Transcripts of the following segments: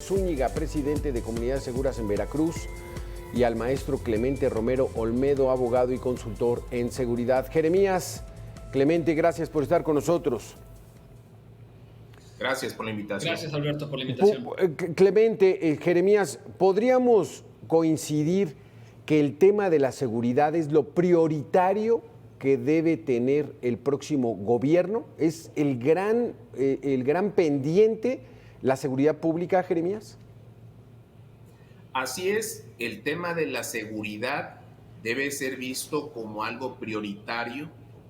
Zúñiga, presidente de Comunidades Seguras en Veracruz, y al maestro Clemente Romero Olmedo, abogado y consultor en seguridad. Jeremías, Clemente, gracias por estar con nosotros. Gracias por la invitación. Gracias, Alberto, por la invitación. Clemente, Jeremías, ¿podríamos coincidir que el tema de la seguridad es lo prioritario que debe tener el próximo gobierno? ¿Es el gran pendiente la seguridad pública, Jeremías? Así es, el tema de la seguridad debe ser visto como algo prioritario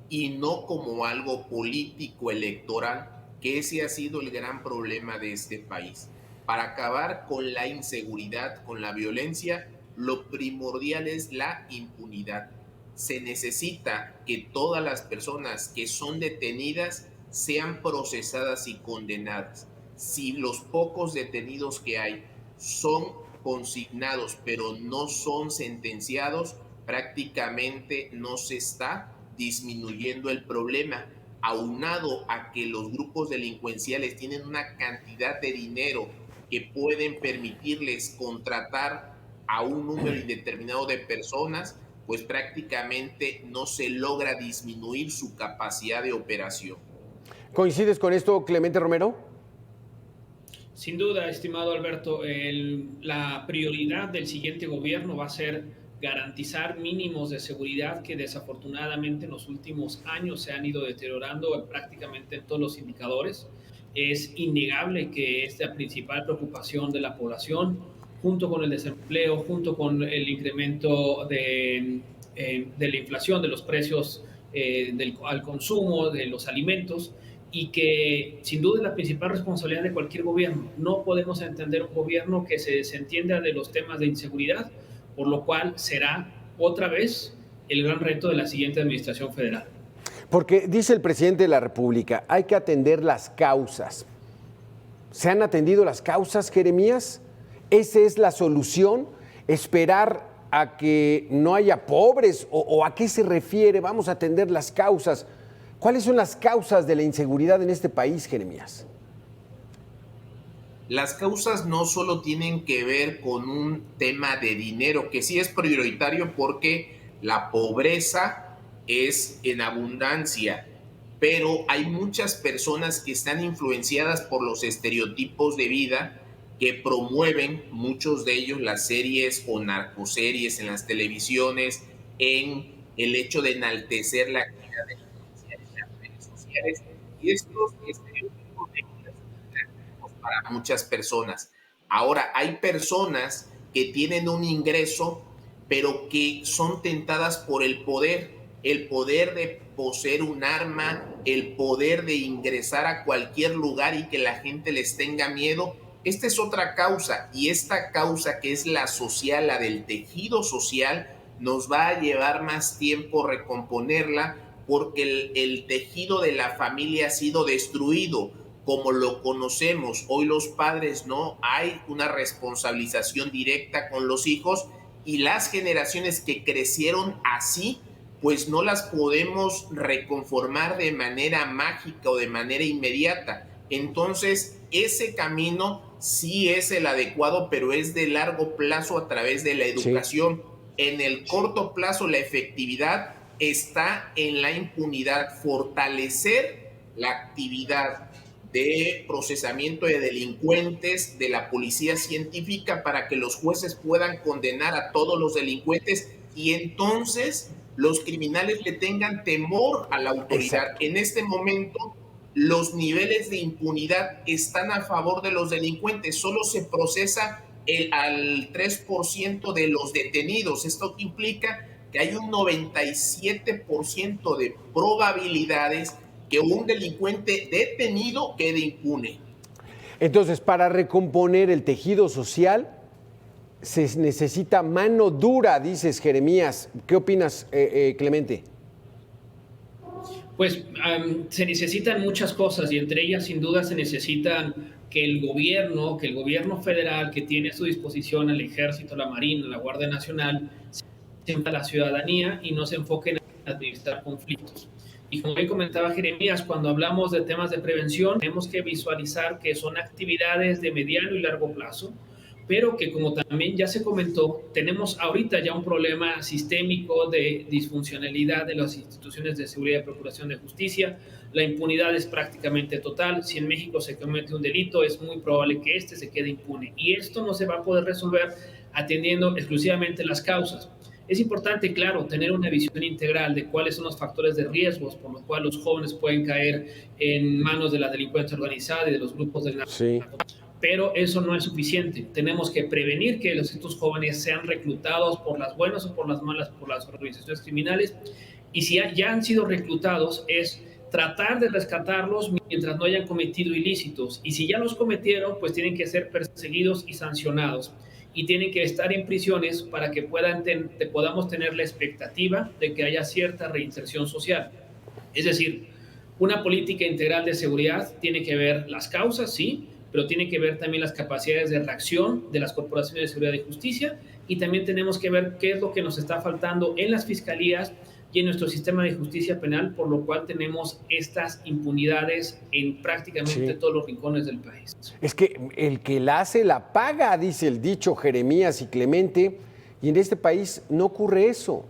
y no como algo político electoral, que ese ha sido el gran problema de este país. Para acabar con la inseguridad, con la violencia, lo primordial es la impunidad. Se necesita que todas las personas que son detenidas sean procesadas y condenadas. Si los pocos detenidos que hay son consignados pero no son sentenciados, prácticamente no se está disminuyendo el problema, aunado a que los grupos delincuenciales tienen una cantidad de dinero que pueden permitirles contratar a un número indeterminado de personas, pues prácticamente no se logra disminuir su capacidad de operación. ¿Coincides con esto, Clemente Romero? Sin duda, estimado Alberto, la prioridad del siguiente gobierno va a ser garantizar mínimos de seguridad que desafortunadamente en los últimos años se han ido deteriorando prácticamente en todos los indicadores. Es innegable que es la principal preocupación de la población, junto con el desempleo, junto con el incremento de la inflación, de los precios al consumo, de los alimentos, y que sin duda es la principal responsabilidad de cualquier gobierno. No podemos entender un gobierno que se desentienda de los temas de inseguridad, por lo cual será otra vez el gran reto de la siguiente administración federal. Porque dice el presidente de la República, hay que atender las causas. ¿Se han atendido las causas, Jeremías? ¿Esa es la solución? ¿Esperar a que no haya pobres? ¿O a qué se refiere? Vamos a atender las causas. ¿Cuáles son las causas de la inseguridad en este país, Jeremías? Las causas no solo tienen que ver con un tema de dinero, que sí es prioritario porque la pobreza es en abundancia, pero hay muchas personas que están influenciadas por los estereotipos de vida que promueven, muchos de ellos, las series o narcoseries en las televisiones, en el hecho de enaltecer la actividad delincuencial en las redes sociales, y estos estereotipos de vida para muchas personas. Ahora, hay personas que tienen un ingreso, pero que son tentadas por el poder de poseer un arma, el poder de ingresar a cualquier lugar y que la gente les tenga miedo. Esta es otra causa, y esta causa, que es la social, la del tejido social, nos va a llevar más tiempo recomponerla, porque el tejido de la familia ha sido destruido como lo conocemos. Hoy los padres no hay una responsabilización directa con los hijos, y las generaciones que crecieron así, pues no las podemos reconformar de manera mágica o de manera inmediata. Entonces, ese camino sí es el adecuado, pero es de largo plazo a través de la educación. Sí. En el corto plazo, la efectividad está en la impunidad, fortalecer la actividad de procesamiento de delincuentes de la policía científica para que los jueces puedan condenar a todos los delincuentes y entonces los criminales le tengan temor a la autoridad. Exacto. En este momento, los niveles de impunidad están a favor de los delincuentes. Solo se procesa al 3% de los detenidos. Esto implica que hay un 97% de probabilidades que un delincuente detenido quede impune. Entonces, para recomponer el tejido social, se necesita mano dura, dices, Jeremías. ¿Qué opinas, Clemente? Pues se necesitan muchas cosas, y entre ellas, sin duda, se necesitan que el gobierno federal, que tiene a su disposición el Ejército, la Marina, la Guardia Nacional, se enfoque a la ciudadanía y no se enfoque en administrar conflictos. Y como bien comentaba Jeremías, cuando hablamos de temas de prevención, tenemos que visualizar que son actividades de mediano y largo plazo, pero que como también ya se comentó, tenemos ahorita ya un problema sistémico de disfuncionalidad de las instituciones de seguridad y procuración de justicia. La impunidad es prácticamente total. Si en México se comete un delito, es muy probable que este se quede impune. Y esto no se va a poder resolver atendiendo exclusivamente las causas. Es importante, claro, tener una visión integral de cuáles son los factores de riesgos por los cuales los jóvenes pueden caer en manos de la delincuencia organizada y de los grupos del Sí. narcotráfico. Pero eso no es suficiente. Tenemos que prevenir que estos jóvenes sean reclutados por las buenas o por las malas, por las organizaciones criminales. Y si ya han sido reclutados, es tratar de rescatarlos mientras no hayan cometido ilícitos. Y si ya los cometieron, pues tienen que ser perseguidos y sancionados. Y tienen que estar en prisiones para que podamos tener la expectativa de que haya cierta reinserción social. Es decir, una política integral de seguridad tiene que ver las causas, sí, pero tiene que ver también las capacidades de reacción de las corporaciones de seguridad y justicia, y también tenemos que ver qué es lo que nos está faltando en las fiscalías y en nuestro sistema de justicia penal, por lo cual tenemos estas impunidades en prácticamente todos los rincones del país. Es que el que la hace la paga, dice el dicho Jeremías y Clemente, y en este país no ocurre eso,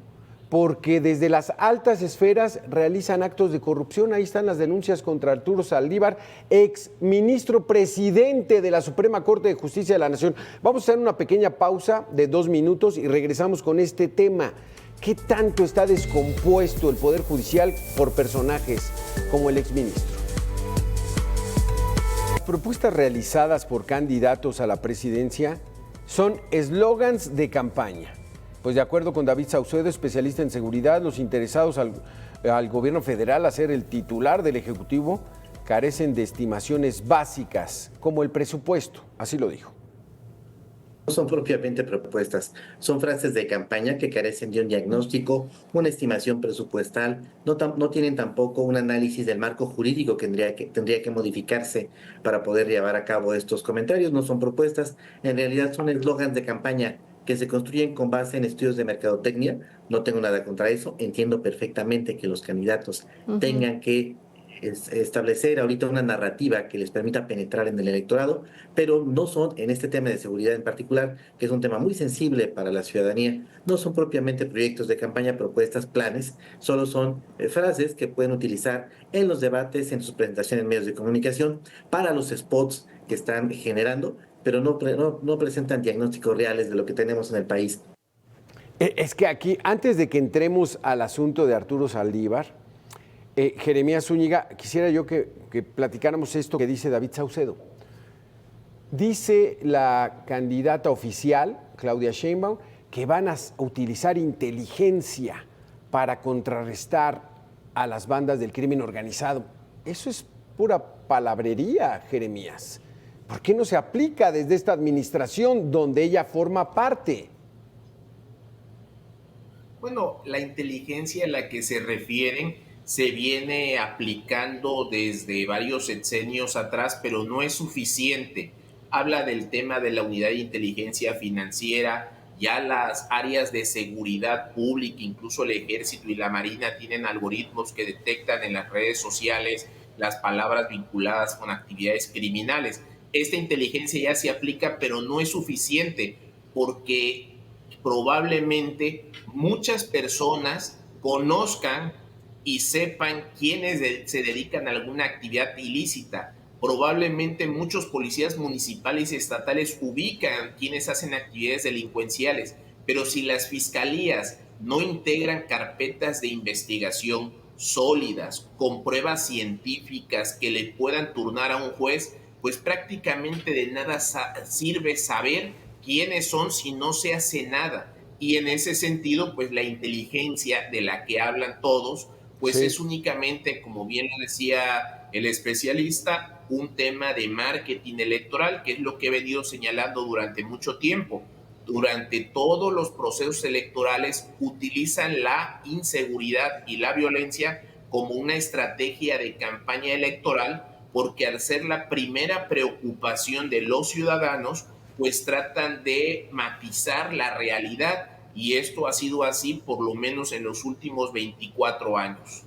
porque desde las altas esferas realizan actos de corrupción. Ahí están las denuncias contra Arturo Saldívar, ex ministro presidente de la Suprema Corte de Justicia de la Nación. Vamos a hacer una pequeña pausa de 2 minutos y regresamos con este tema. ¿Qué tanto está descompuesto el Poder Judicial por personajes como el exministro? Las propuestas realizadas por candidatos a la presidencia son eslogans de campaña. Pues de acuerdo con David Saucedo, especialista en seguridad, los interesados al gobierno federal a ser el titular del Ejecutivo carecen de estimaciones básicas, como el presupuesto, así lo dijo. No son propiamente propuestas, son frases de campaña que carecen de un diagnóstico, una estimación presupuestal, no tienen tampoco un análisis del marco jurídico que tendría que modificarse para poder llevar a cabo estos comentarios. No son propuestas, en realidad son eslogans de campaña que se construyen con base en estudios de mercadotecnia. No tengo nada contra eso, entiendo perfectamente que los candidatos tengan que establecer ahorita una narrativa que les permita penetrar en el electorado, pero no son, en este tema de seguridad en particular, que es un tema muy sensible para la ciudadanía, no son propiamente proyectos de campaña, propuestas, planes, solo son frases que pueden utilizar en los debates, en sus presentaciones en medios de comunicación, para los spots que están generando, pero no presentan diagnósticos reales de lo que tenemos en el país. Es que aquí, antes de que entremos al asunto de Arturo Saldívar, Jeremías Zúñiga, quisiera yo que platicáramos esto que dice David Saucedo. Dice la candidata oficial, Claudia Sheinbaum, que van a utilizar inteligencia para contrarrestar a las bandas del crimen organizado. Eso es pura palabrería, Jeremías. ¿Por qué no se aplica desde esta administración donde ella forma parte? Bueno, la inteligencia a la que se refieren se viene aplicando desde varios sexenios atrás, pero no es suficiente. Habla del tema de la unidad de inteligencia financiera, ya las áreas de seguridad pública, incluso el Ejército y la Marina tienen algoritmos que detectan en las redes sociales las palabras vinculadas con actividades criminales. Esta inteligencia ya se aplica, pero no es suficiente, porque probablemente muchas personas conozcan y sepan quiénes se dedican a alguna actividad ilícita. Probablemente muchos policías municipales y estatales ubican quienes hacen actividades delincuenciales, pero si las fiscalías no integran carpetas de investigación sólidas, con pruebas científicas que le puedan turnar a un juez, pues prácticamente de nada sirve saber quiénes son si no se hace nada. Y en ese sentido, pues la inteligencia de la que hablan todos, pues sí, es únicamente, como bien lo decía el especialista, un tema de marketing electoral, que es lo que he venido señalando durante mucho tiempo. Durante todos los procesos electorales utilizan la inseguridad y la violencia como una estrategia de campaña electoral, porque al ser la primera preocupación de los ciudadanos, pues tratan de matizar la realidad. Y esto ha sido así por lo menos en los últimos 24 años.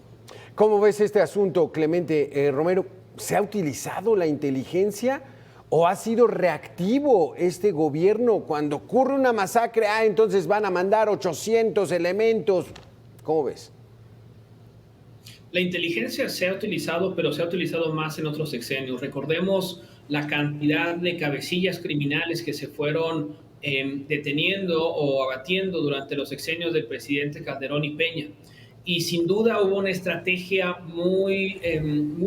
¿Cómo ves este asunto, Clemente Romero? ¿Se ha utilizado la inteligencia o ha sido reactivo este gobierno? Cuando ocurre una masacre, entonces van a mandar 800 elementos. ¿Cómo ves? La inteligencia se ha utilizado, pero se ha utilizado más en otros sexenios. Recordemos la cantidad de cabecillas criminales que se fueron deteniendo o abatiendo durante los sexenios del presidente Calderón y Peña. Y sin duda hubo una estrategia muy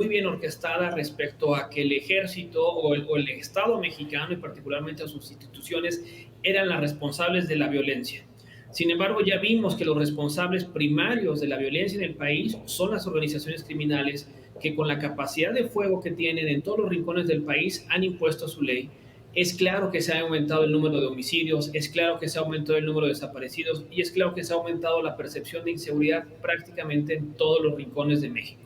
bien orquestada respecto a que el ejército o el Estado mexicano, y particularmente a sus instituciones, eran las responsables de la violencia. Sin embargo, ya vimos que los responsables primarios de la violencia en el país son las organizaciones criminales que, con la capacidad de fuego que tienen en todos los rincones del país, han impuesto su ley. Es claro que se ha aumentado el número de homicidios, es claro que se ha aumentado el número de desaparecidos y es claro que se ha aumentado la percepción de inseguridad prácticamente en todos los rincones de México.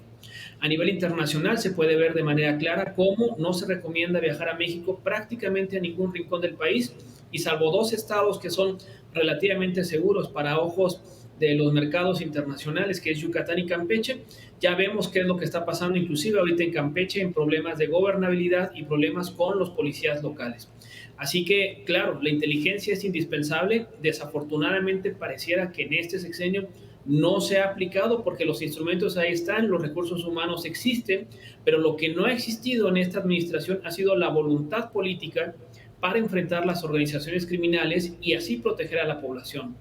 A nivel internacional se puede ver de manera clara cómo no se recomienda viajar a México prácticamente a ningún rincón del país, y salvo 2 estados que son relativamente seguros para ojos de los mercados internacionales, que es Yucatán y Campeche, ya vemos qué es lo que está pasando inclusive ahorita en Campeche, en problemas de gobernabilidad y problemas con los policías locales. Así que, claro, la inteligencia es indispensable. Desafortunadamente pareciera que en este sexenio no se ha aplicado porque los instrumentos ahí están, los recursos humanos existen, pero lo que no ha existido en esta administración ha sido la voluntad política para enfrentar las organizaciones criminales y así proteger a la población.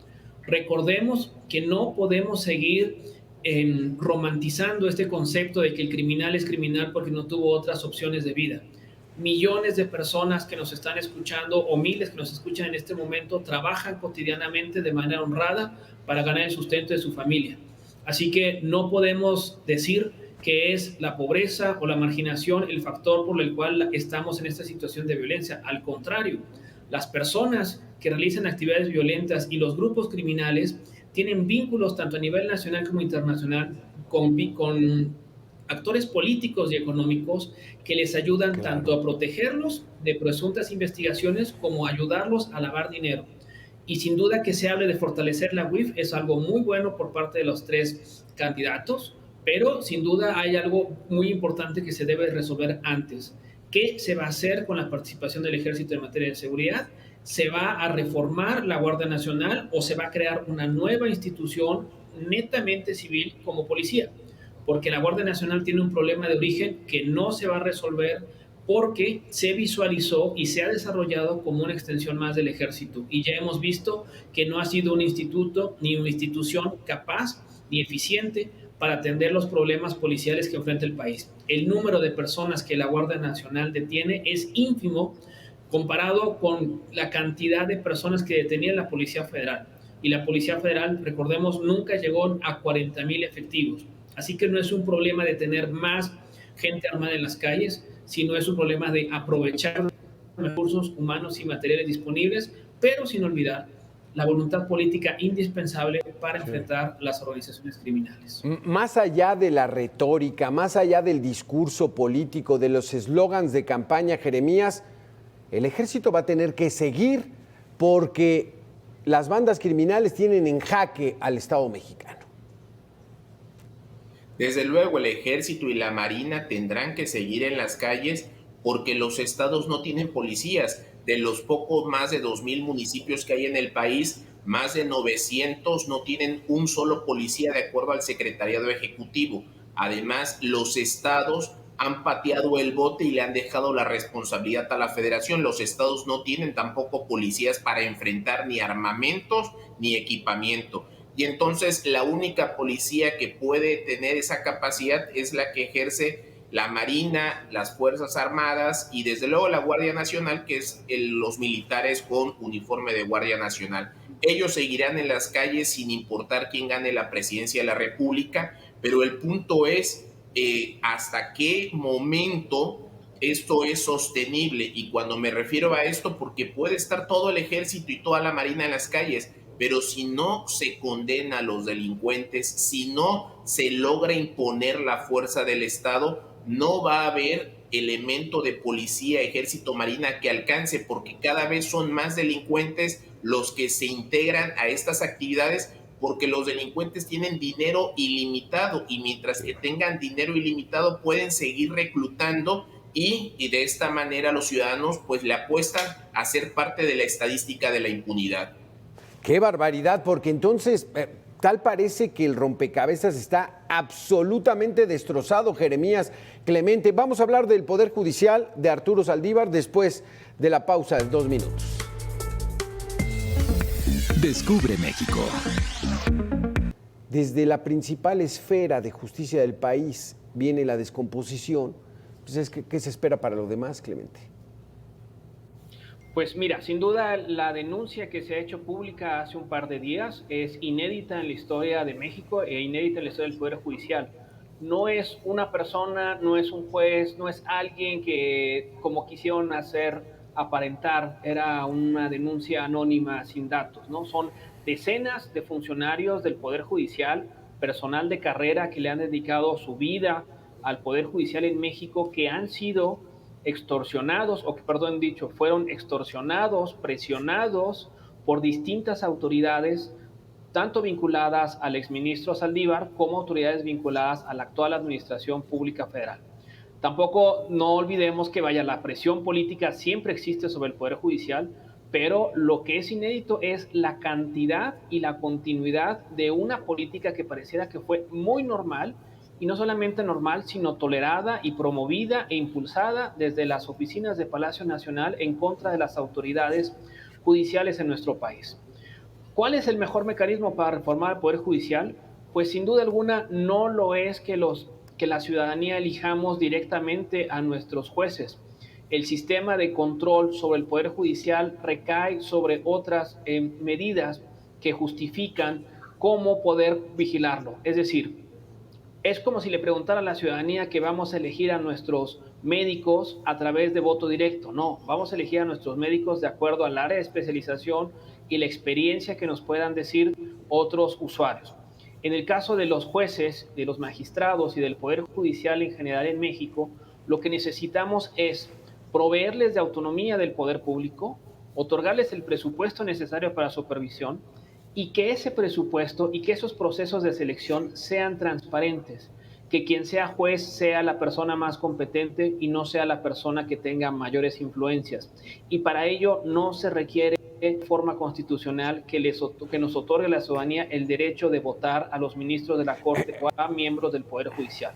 Recordemos que no podemos seguir romantizando este concepto de que el criminal es criminal porque no tuvo otras opciones de vida. Millones de personas que nos están escuchando o miles que nos escuchan en este momento trabajan cotidianamente de manera honrada para ganar el sustento de su familia. Así que no podemos decir que es la pobreza o la marginación el factor por el cual estamos en esta situación de violencia. Al contrario, las personas que realizan actividades violentas y los grupos criminales tienen vínculos tanto a nivel nacional como internacional con actores políticos y económicos que les ayudan tanto a protegerlos de presuntas investigaciones como a ayudarlos a lavar dinero. Y sin duda que se hable de fortalecer la UIF es algo muy bueno por parte de los 3 candidatos, pero sin duda hay algo muy importante que se debe resolver antes. ¿Qué se va a hacer con la participación del ejército en materia de seguridad? ¿Se va a reformar la Guardia Nacional o se va a crear una nueva institución netamente civil como policía? Porque la Guardia Nacional tiene un problema de origen que no se va a resolver porque se visualizó y se ha desarrollado como una extensión más del ejército. Y ya hemos visto que no ha sido un instituto ni una institución capaz ni eficiente para atender los problemas policiales que enfrenta el país. El número de personas que la Guardia Nacional detiene es ínfimo comparado con la cantidad de personas que detenía la Policía Federal. Y la Policía Federal, recordemos, nunca llegó a 40,000 efectivos. Así que no es un problema de tener más gente armada en las calles, sino es un problema de aprovechar los recursos humanos y materiales disponibles, pero sin olvidar la voluntad política indispensable para enfrentar las organizaciones criminales. Más allá de la retórica, más allá del discurso político, de los eslogans de campaña, Jeremías, el ejército va a tener que seguir porque las bandas criminales tienen en jaque al Estado mexicano. Desde luego, el ejército y la marina tendrán que seguir en las calles porque los estados no tienen policías. De los poco más de 2,000 municipios que hay en el país, más de 900 no tienen un solo policía de acuerdo al Secretariado Ejecutivo. Además, los estados han pateado el bote y le han dejado la responsabilidad a la federación. Los estados no tienen tampoco policías para enfrentar ni armamentos ni equipamiento. Y entonces la única policía que puede tener esa capacidad es la que ejerce la Marina, las Fuerzas Armadas y desde luego la Guardia Nacional, que es los militares con uniforme de Guardia Nacional. Ellos seguirán en las calles sin importar quién gane la presidencia de la República, pero el punto es hasta qué momento esto es sostenible. Y cuando me refiero a esto, porque puede estar todo el ejército y toda la Marina en las calles, pero si no se condena a los delincuentes, si no se logra imponer la fuerza del Estado, no va a haber elemento de policía, ejército, marina que alcance, porque cada vez son más delincuentes los que se integran a estas actividades porque los delincuentes tienen dinero ilimitado y mientras que tengan dinero ilimitado pueden seguir reclutando y de esta manera los ciudadanos pues le apuestan a ser parte de la estadística de la impunidad. ¡Qué barbaridad! Porque entonces tal parece que el rompecabezas está absolutamente destrozado, Jeremías Clemente. Vamos a hablar del Poder Judicial de Arturo Saldívar después de la pausa de 2 minutos. Descubre México. Desde la principal esfera de justicia del país viene la descomposición. Pues ¿qué se espera para lo demás, Clemente? Pues mira, sin duda la denuncia que se ha hecho pública hace un par de días es inédita en la historia de México e inédita en la historia del Poder Judicial. No es una persona, no es un juez, no es alguien que, como quisieron hacer aparentar, era una denuncia anónima sin datos, ¿no? Son decenas de funcionarios del Poder Judicial, personal de carrera que le han dedicado su vida al Poder Judicial en México, que han sido extorsionados, o que, perdón dicho, fueron extorsionados, presionados por distintas autoridades, tanto vinculadas al exministro Saldívar como autoridades vinculadas a la actual Administración Pública Federal. Tampoco no olvidemos que la presión política siempre existe sobre el Poder Judicial, pero lo que es inédito es la cantidad y la continuidad de una política que pareciera que fue muy normal, y no solamente normal, sino tolerada y promovida e impulsada desde las oficinas de Palacio Nacional en contra de las autoridades judiciales en nuestro país. ¿Cuál es el mejor mecanismo para reformar el Poder Judicial? Pues sin duda alguna no lo es que la ciudadanía elijamos directamente a nuestros jueces. El sistema de control sobre el Poder Judicial recae sobre otras medidas que justifican cómo poder vigilarlo. Es decir, es como si le preguntara a la ciudadanía que vamos a elegir a nuestros médicos a través de voto directo. No, vamos a elegir a nuestros médicos de acuerdo al área de especialización y la experiencia que nos puedan decir otros usuarios. En el caso de los jueces, de los magistrados y del Poder Judicial en general en México, lo que necesitamos es proveerles de autonomía del poder público, otorgarles el presupuesto necesario para supervisión y que ese presupuesto y que esos procesos de selección sean transparentes, que quien sea juez sea la persona más competente y no sea la persona que tenga mayores influencias. Y para ello no se requiere de forma constitucional que nos otorgue a la ciudadanía el derecho de votar a los ministros de la Corte o a miembros del Poder Judicial.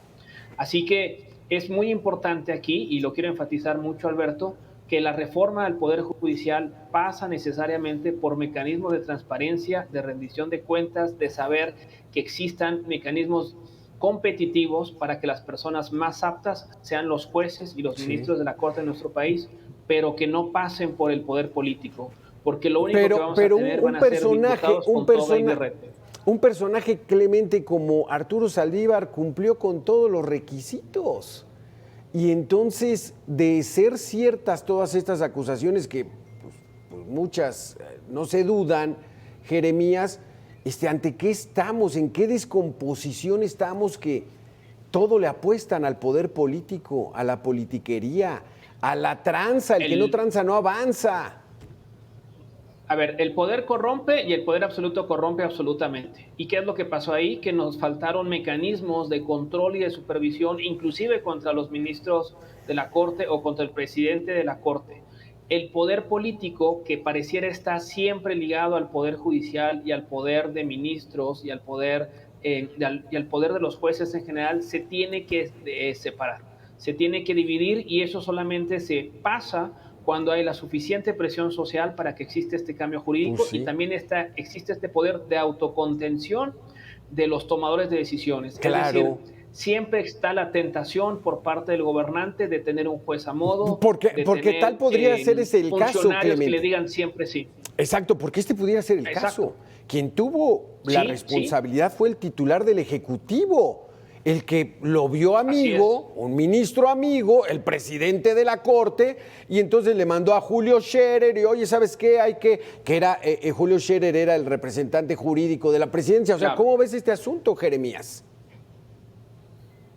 Así que es muy importante aquí, y lo quiero enfatizar mucho, Alberto, que la reforma del Poder Judicial pasa necesariamente por mecanismos de transparencia, de rendición de cuentas, de saber que existan mecanismos competitivos para que las personas más aptas sean los jueces y los ministros de la Corte de nuestro país, pero que no pasen por el poder político, porque lo único que vamos a tener van a ser diputados con toga y birrete. Un personaje, Clemente, como Arturo Saldívar cumplió con todos los requisitos. Y entonces, de ser ciertas todas estas acusaciones, que pues muchas no se dudan, Jeremías, ¿ante qué estamos? ¿En qué descomposición estamos que todo le apuestan al poder político, a la politiquería, a la tranza? El que no tranza no avanza. A ver, el poder corrompe y el poder absoluto corrompe absolutamente. ¿Y qué es lo que pasó ahí? Que nos faltaron mecanismos de control y de supervisión, inclusive contra los ministros de la Corte o contra el presidente de la Corte. El poder político, que pareciera estar siempre ligado al poder judicial y al poder de ministros y al poder de los jueces en general, se tiene que separar, se tiene que dividir, y eso solamente se pasa cuando hay la suficiente presión social para que exista este cambio jurídico, y también existe este poder de autocontención de los tomadores de decisiones. Claro. Es decir, siempre está la tentación por parte del gobernante de tener un juez a modo. Porque tal podría ser ese el caso, Clemente. Que le digan siempre sí. Exacto, porque este pudiera ser el caso. Quien tuvo la responsabilidad fue el titular del Ejecutivo, el que lo vio amigo, un ministro amigo, el presidente de la Corte, y entonces le mandó a Julio Scherer, y oye, ¿sabes qué? Julio Scherer era el representante jurídico de la presidencia. O sea, ¿cómo ves este asunto, Jeremías?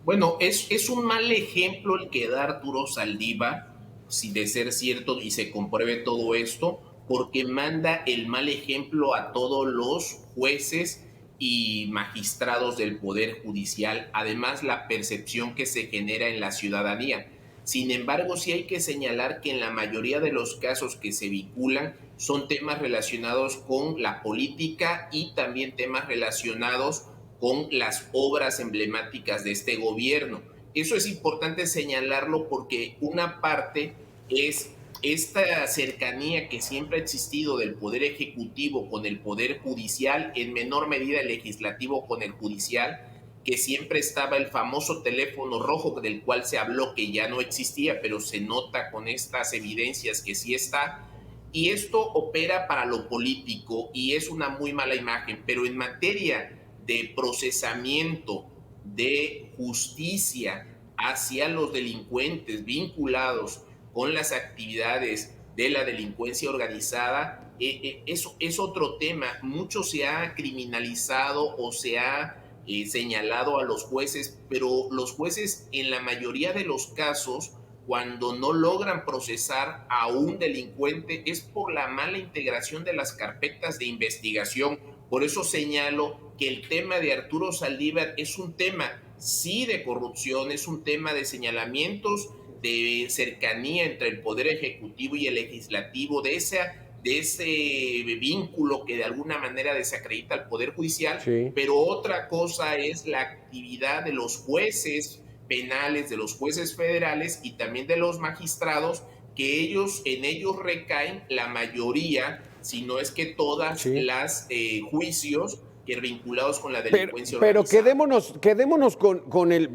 Bueno, es un mal ejemplo el que da Arturo Saldívar, si de ser cierto y se compruebe todo esto, porque manda el mal ejemplo a todos los jueces y magistrados del Poder Judicial, además la percepción que se genera en la ciudadanía. Sin embargo, sí hay que señalar que en la mayoría de los casos que se vinculan son temas relacionados con la política y también temas relacionados con las obras emblemáticas de este gobierno. Eso es importante señalarlo porque una parte es esta cercanía que siempre ha existido del Poder Ejecutivo con el Poder Judicial, en menor medida el Legislativo con el Judicial, que siempre estaba el famoso teléfono rojo del cual se habló que ya no existía, pero se nota con estas evidencias que sí está. Y esto opera para lo político y es una muy mala imagen, pero en materia de procesamiento, de justicia hacia los delincuentes vinculados con las actividades de la delincuencia organizada, eso es otro tema. Mucho se ha criminalizado o se ha señalado a los jueces, pero los jueces en la mayoría de los casos, cuando no logran procesar a un delincuente, es por la mala integración de las carpetas de investigación. Por eso señalo que el tema de Arturo Saldívar es un tema, sí, de corrupción, es un tema de señalamientos, de cercanía entre el Poder Ejecutivo y el Legislativo, de ese vínculo que de alguna manera desacredita al Poder Judicial, sí. Pero otra cosa es la actividad de los jueces penales, de los jueces federales y también de los magistrados, que en ellos recaen la mayoría, si no es que todas, sí, las juicios que vinculados con la delincuencia organizada. Pero quedémonos con el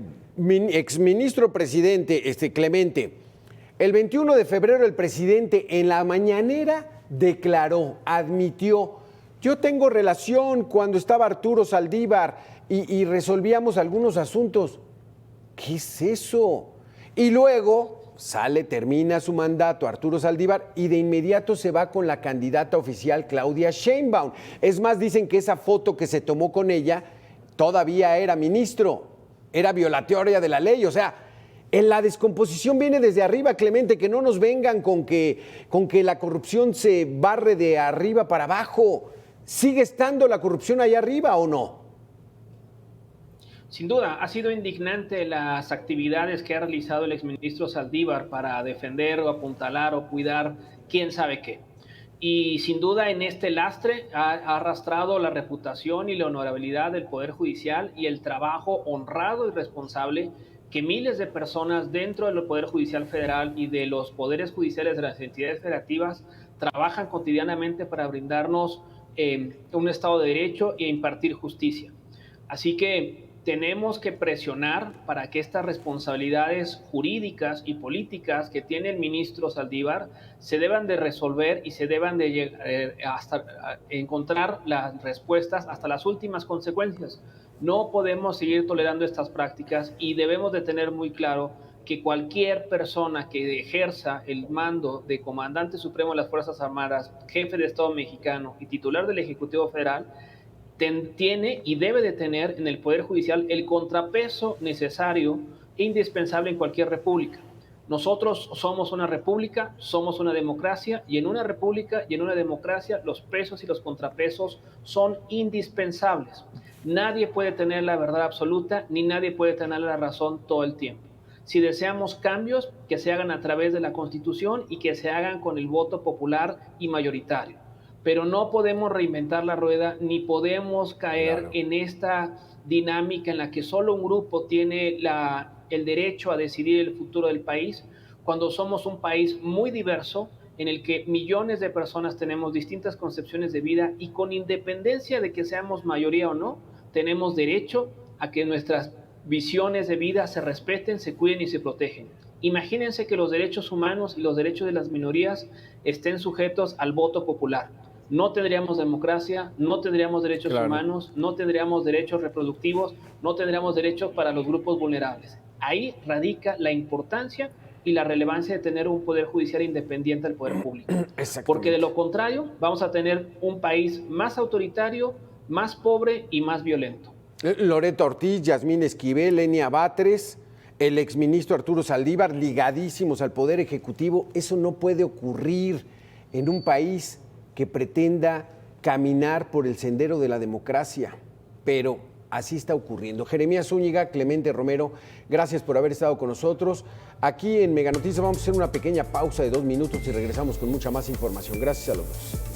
exministro presidente Clemente. El 21 de febrero el presidente en la mañanera declaró, admitió: yo tengo relación cuando estaba Arturo Saldívar y resolvíamos algunos asuntos. ¿Qué es eso? Y luego termina su mandato Arturo Saldívar y de inmediato se va con la candidata oficial Claudia Sheinbaum. Es más, dicen que esa foto que se tomó con ella todavía era ministro, era violatoria de la ley. O sea, en la descomposición viene desde arriba, Clemente, que no nos vengan con que la corrupción se barre de arriba para abajo. ¿Sigue estando la corrupción allá arriba o no? Sin duda, ha sido indignante las actividades que ha realizado el exministro Saldívar para defender o apuntalar o cuidar quién sabe qué. Y sin duda en este lastre ha arrastrado la reputación y la honorabilidad del Poder Judicial y el trabajo honrado y responsable que miles de personas dentro del Poder Judicial Federal y de los poderes judiciales de las entidades federativas trabajan cotidianamente para brindarnos un Estado de Derecho e impartir justicia. Así que tenemos que presionar para que estas responsabilidades jurídicas y políticas que tiene el ministro Saldívar se deban de resolver y se deban de llegar hasta encontrar las respuestas hasta las últimas consecuencias. No podemos seguir tolerando estas prácticas y debemos de tener muy claro que cualquier persona que ejerza el mando de comandante supremo de las Fuerzas Armadas, jefe de Estado mexicano y titular del Ejecutivo Federal tiene y debe de tener en el Poder Judicial el contrapeso necesario e indispensable en cualquier república. Nosotros somos una república, somos una democracia, y en una república y en una democracia los pesos y los contrapesos son indispensables. Nadie puede tener la verdad absoluta, ni nadie puede tener la razón todo el tiempo. Si deseamos cambios, que se hagan a través de la Constitución y que se hagan con el voto popular y mayoritario. Pero no podemos reinventar la rueda, ni podemos caer en esta dinámica en la que solo un grupo tiene el derecho a decidir el futuro del país, cuando somos un país muy diverso, en el que millones de personas tenemos distintas concepciones de vida y con independencia de que seamos mayoría o no, tenemos derecho a que nuestras visiones de vida se respeten, se cuiden y se protegen. Imagínense que los derechos humanos y los derechos de las minorías estén sujetos al voto popular. No tendríamos democracia, no tendríamos derechos humanos, no tendríamos derechos reproductivos, no tendríamos derechos para los grupos vulnerables. Ahí radica la importancia y la relevancia de tener un poder judicial independiente del poder público. Porque de lo contrario vamos a tener un país más autoritario, más pobre y más violento. Loreto Ortiz, Yasmín Esquivel, Lenia Batres, el exministro Arturo Saldívar, ligadísimos al Poder Ejecutivo. Eso no puede ocurrir en un país que pretenda caminar por el sendero de la democracia. pero así está ocurriendo. Jeremías Zúñiga, Clemente Romero, gracias por haber estado con nosotros. Aquí en Mega Noticias vamos a hacer una pequeña pausa de 2 minutos y regresamos con mucha más información. Gracias a los dos.